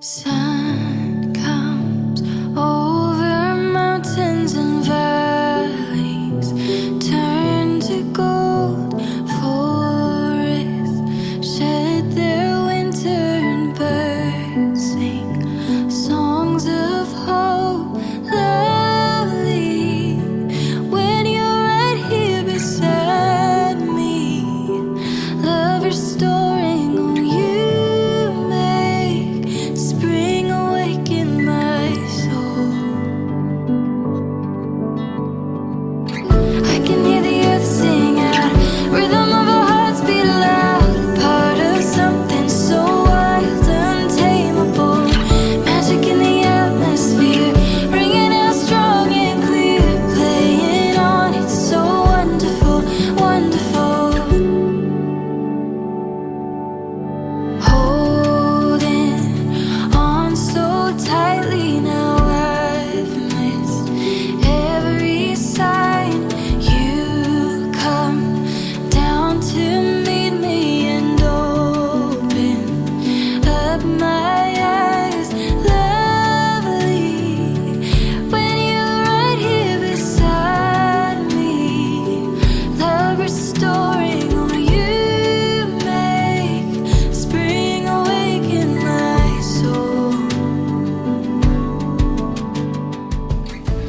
Sun comes over mountains and valleys, turn to gold, forests shed their winter and birds sing songs of hope loudly. When you're right here beside me, love restoring on you.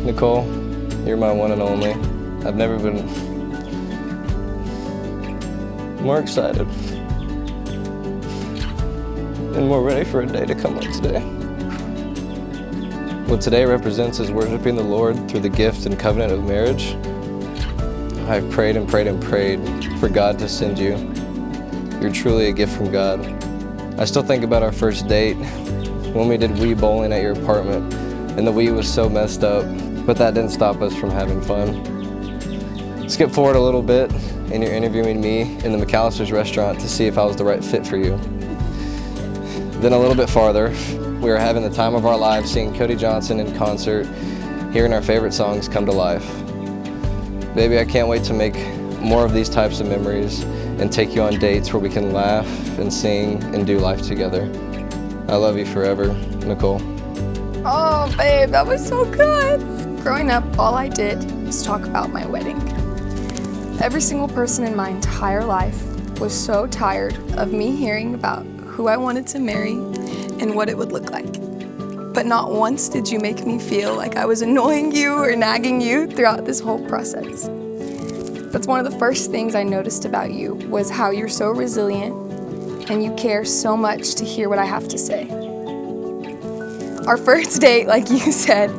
Nicole, you're my one and only. I've never been more excited and more ready for a day to come like today. What today represents is worshiping the Lord through the gift and covenant of marriage. I've prayed and prayed and prayed for God to send you. You're truly a gift from God. I still think about our first date when we did Wii bowling at your apartment, and the Wii was so messed up, but that didn't stop us from having fun. Skip forward a little bit, and you're interviewing me in the McAllister's restaurant to see if I was the right fit for you. Then a little bit farther, we were having the time of our lives seeing Cody Johnson in concert, hearing our favorite songs come to life. Baby, I can't wait to make more of these types of memories and take you on dates where we can laugh and sing and do life together. I love you forever, Nicole. Oh, babe, that was so good. Growing up, all I did was talk about my wedding. Every single person in my entire life was so tired of me hearing about who I wanted to marry and what it would look like. But not once did you make me feel like I was annoying you or nagging you throughout this whole process. That's one of the first things I noticed about you, was how you're so resilient and you care so much to hear what I have to say. Our first date, like you said,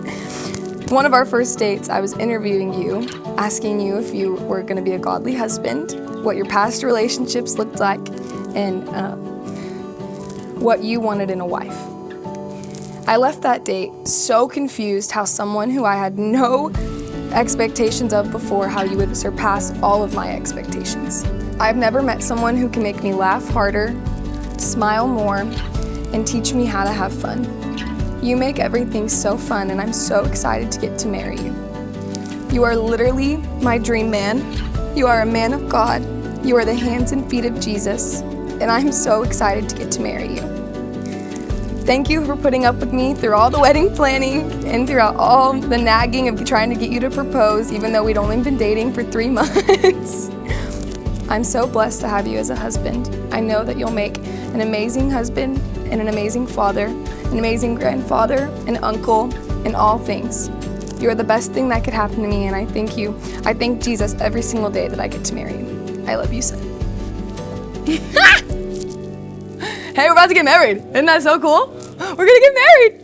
one of our first dates, I was interviewing you, asking you if you were going to be a godly husband, what your past relationships looked like, and what you wanted in a wife. I left that date so confused how someone who I had no expectations of before, how you would surpass all of my expectations. I've never met someone who can make me laugh harder, smile more, and teach me how to have fun. You make everything so fun, and I'm so excited to get to marry you. You are literally my dream man. You are a man of God. You are the hands and feet of Jesus, and I'm so excited to get to marry you. Thank you for putting up with me through all the wedding planning and throughout all the nagging of trying to get you to propose, even though we'd only been dating for 3 months. I'm so blessed to have you as a husband. I know that you'll make an amazing husband and an amazing father, an amazing grandfather, an uncle, and all things. You are the best thing that could happen to me, and I thank you. I thank Jesus every single day that I get to marry you. I love you, Seth. Hey, we're about to get married. Isn't that so cool? We're gonna get married.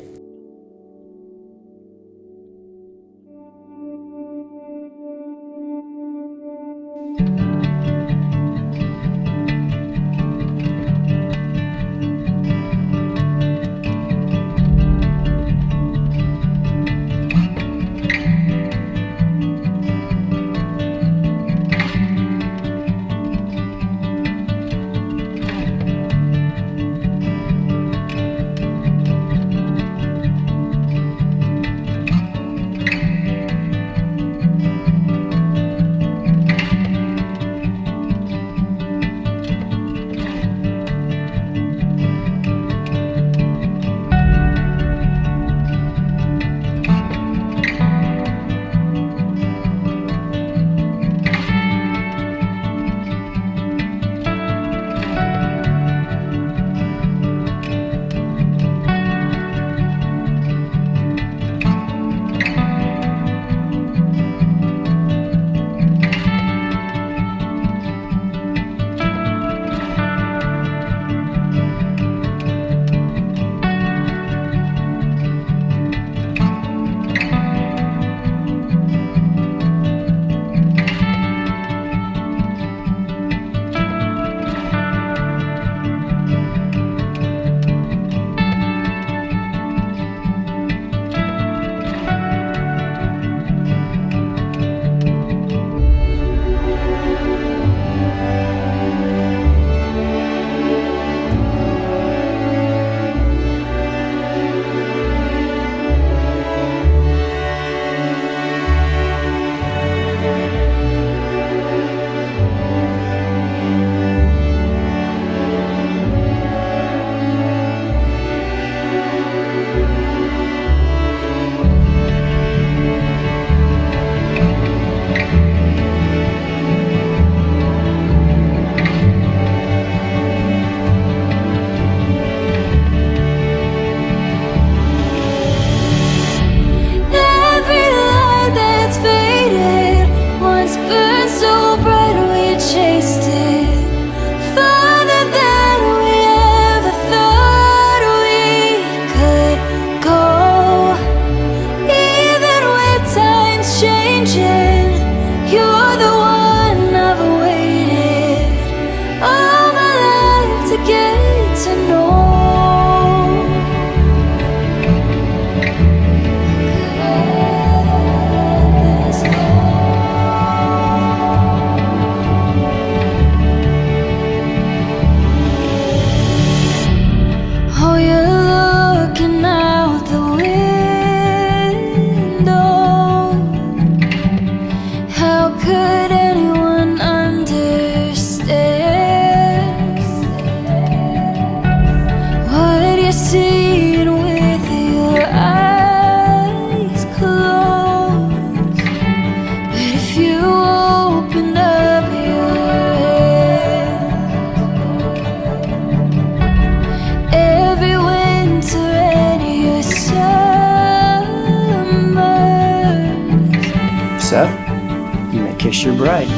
Kiss Your Bride. Every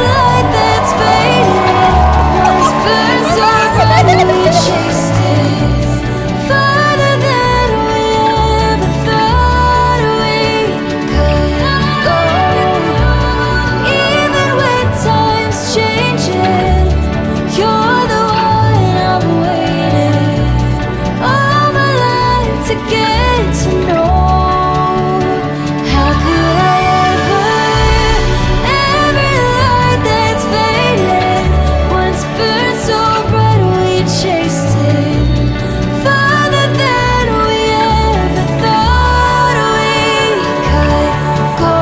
light that's fading once burned so bright we chased it farther than we ever thought we could go. Even when time's changing, you're the one I've waited all my life to get to know. How could I ever? Every light that's faded once burned so bright we chased it farther than we ever thought we could go.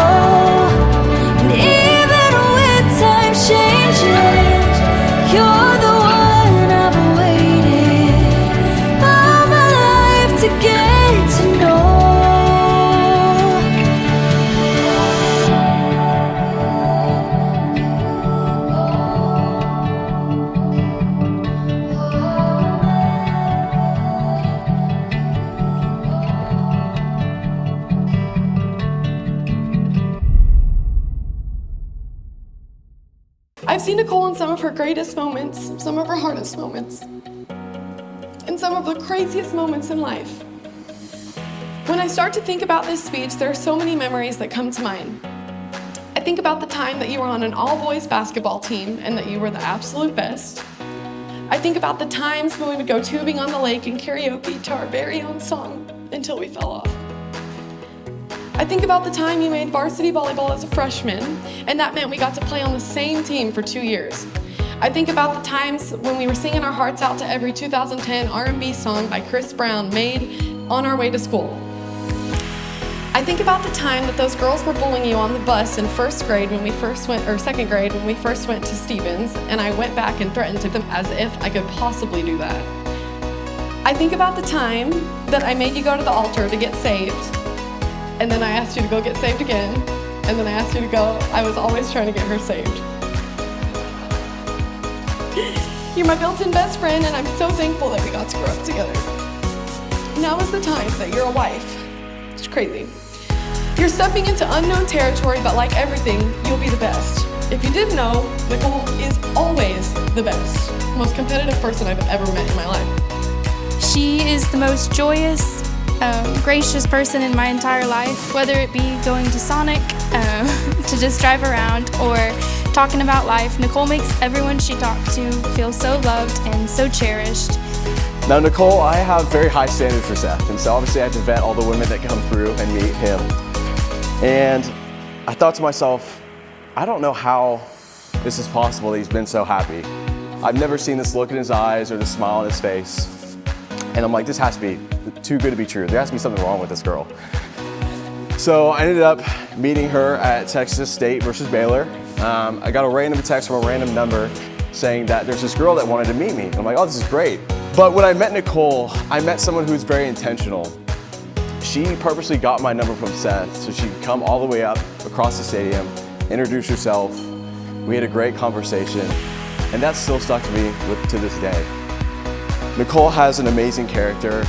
And even when time's changing, you're the one I've waited all my life to get to know. I've seen Nicole in some of her greatest moments, some of her hardest moments, and some of the craziest moments in life. When I start to think about this speech, there are so many memories that come to mind. I think about the time that you were on an all-boys basketball team and that you were the absolute best. I think about the times when we would go tubing on the lake and karaoke to our very own song until we fell off. I think about the time you made varsity volleyball as a freshman, and that meant we got to play on the same team for 2 years. I think about the times when we were singing our hearts out to every 2010 R&B song by Chris Brown made on our way to school. I think about the time that those girls were bullying you on the bus in first grade when we first went, or second grade when we first went to Stevens, and I went back and threatened to them as if I could possibly do that. I think about the time that I made you go to the altar to get saved, and then I asked you to go get saved again, and then I asked you to go. I was always trying to get her saved. You're my built-in best friend, and I'm so thankful that we got to grow up together. Now is the time that you're a wife. It's crazy. You're stepping into unknown territory, but like everything, you'll be the best. If you didn't know, Nicole is always the best, most competitive person I've ever met in my life. She is the most joyous, gracious person in my entire life, whether it be going to Sonic to just drive around or talking about life. Nicole makes everyone she talks to feel so loved and so cherished. Now, Nicole, I have very high standards for Seth, and so obviously I have to vet all the women that come through and meet him. And I thought to myself, I don't know how this is possible that he's been so happy. I've never seen this look in his eyes or this smile on his face. And I'm like, this has to be too good to be true. There has to be something wrong with this girl. So I ended up meeting her at Texas State versus Baylor. I got a random text from a random number saying that there's this girl that wanted to meet me. I'm like, oh, this is great. But when I met Nicole, I met someone who's very intentional. She purposely got my number from Seth so she could come all the way up across the stadium, introduce herself. We had a great conversation, and that still stuck to me to this day. Nicole has an amazing character,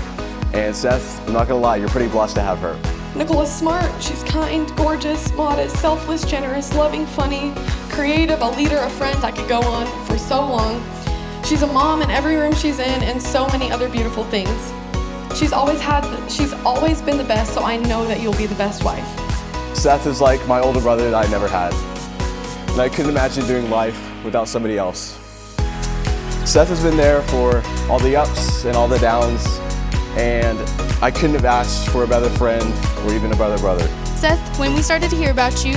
and Seth, I'm not gonna lie, you're pretty blessed to have her. Nicole is smart, she's kind, gorgeous, modest, selfless, generous, loving, funny, creative, a leader, a friend. I could go on for so long. She's a mom in every room she's in, and so many other beautiful things. She's always been the best, so I know that you'll be the best wife. Seth is like my older brother that I never had, and I couldn't imagine doing life without somebody else. Seth has been there for all the ups and all the downs, and I couldn't have asked for a better friend or even a brother. Seth, when we started to hear about you,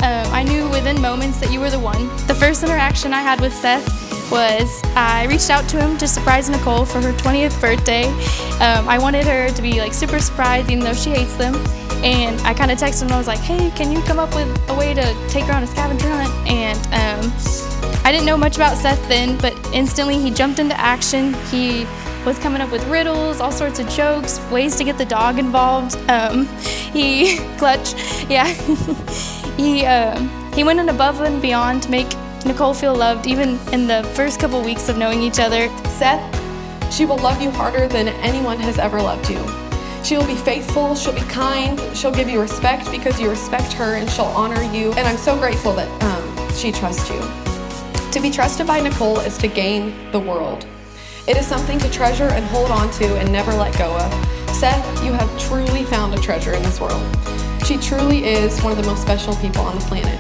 I knew within moments that you were the one. The first interaction I had with Seth was I reached out to him to surprise Nicole for her 20th birthday. I wanted her to be like super surprised even though she hates them. And I kind of texted him and I was like, hey, can you come up with a way to take her on a scavenger hunt? And I didn't know much about Seth then, but instantly he jumped into action. He was coming up with riddles, all sorts of jokes, ways to get the dog involved. He went in above and beyond to make Nicole feel loved, even in the first couple weeks of knowing each other. Seth, she will love you harder than anyone has ever loved you. She'll be faithful, she'll be kind, she'll give you respect because you respect her, and she'll honor you. And I'm so grateful that she trusts you. To be trusted by Nicole is to gain the world. It is something to treasure and hold on to and never let go of. Seth, you have truly found a treasure in this world. She truly is one of the most special people on the planet.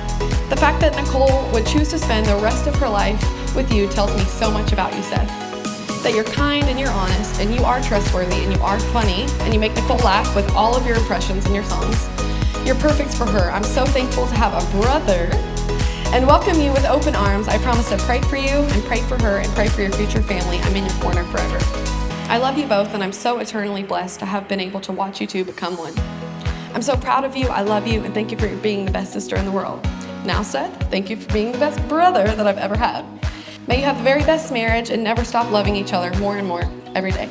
The fact that Nicole would choose to spend the rest of her life with you tells me so much about you, Seth. That you're kind and you're honest and you are trustworthy and you are funny and you make Nicole laugh with all of your impressions and your songs. You're perfect for her. I'm so thankful to have a brother and welcome you with open arms. I promise to pray for you and pray for her and pray for your future family. I'm in your corner forever. I love you both, and I'm so eternally blessed to have been able to watch you two become one. I'm so proud of you, I love you, and thank you for being the best sister in the world. Now, Seth, thank you for being the best brother that I've ever had. May you have the very best marriage and never stop loving each other more and more every day.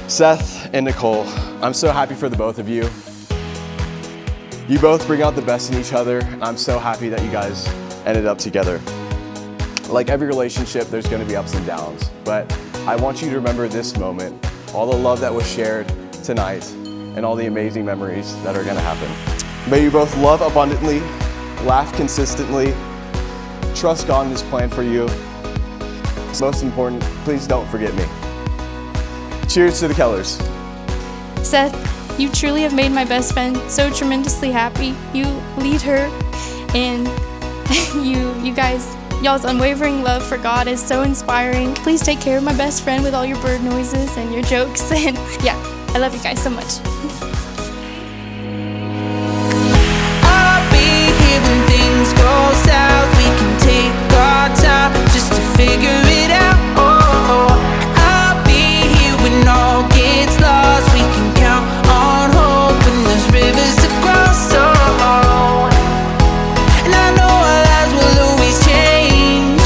Seth and Nicole, I'm so happy for the both of you. You both bring out the best in each other, and I'm so happy that you guys ended up together. Like every relationship, there's going to be ups and downs, but I want you to remember this moment, all the love that was shared tonight, and all the amazing memories that are going to happen. May you both love abundantly, laugh consistently, trust God in His plan for you. Most important, please don't forget me. Cheers to the Kellers. Seth, you truly have made my best friend so tremendously happy. You lead her, and y'all's unwavering love for God is so inspiring. Please take care of my best friend with all your bird noises and your jokes. And yeah, I love you guys so much. I'll be here when things go south. We can take our time just to figure it out. I'll be here when all gets lost. We can count on hope when there's rivers to cross. And I know our lives will always change,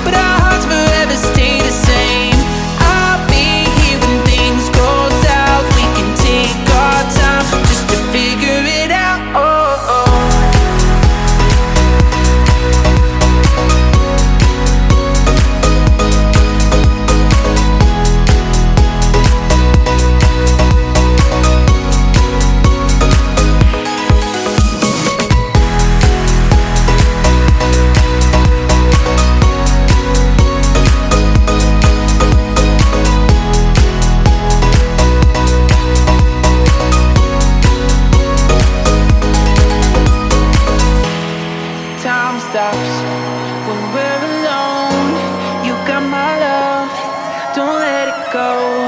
but our hearts forever stay the same. I'll be here when things go south. We can take our time just to figure it out. Time stops when we're alone. You got my love, don't let it go.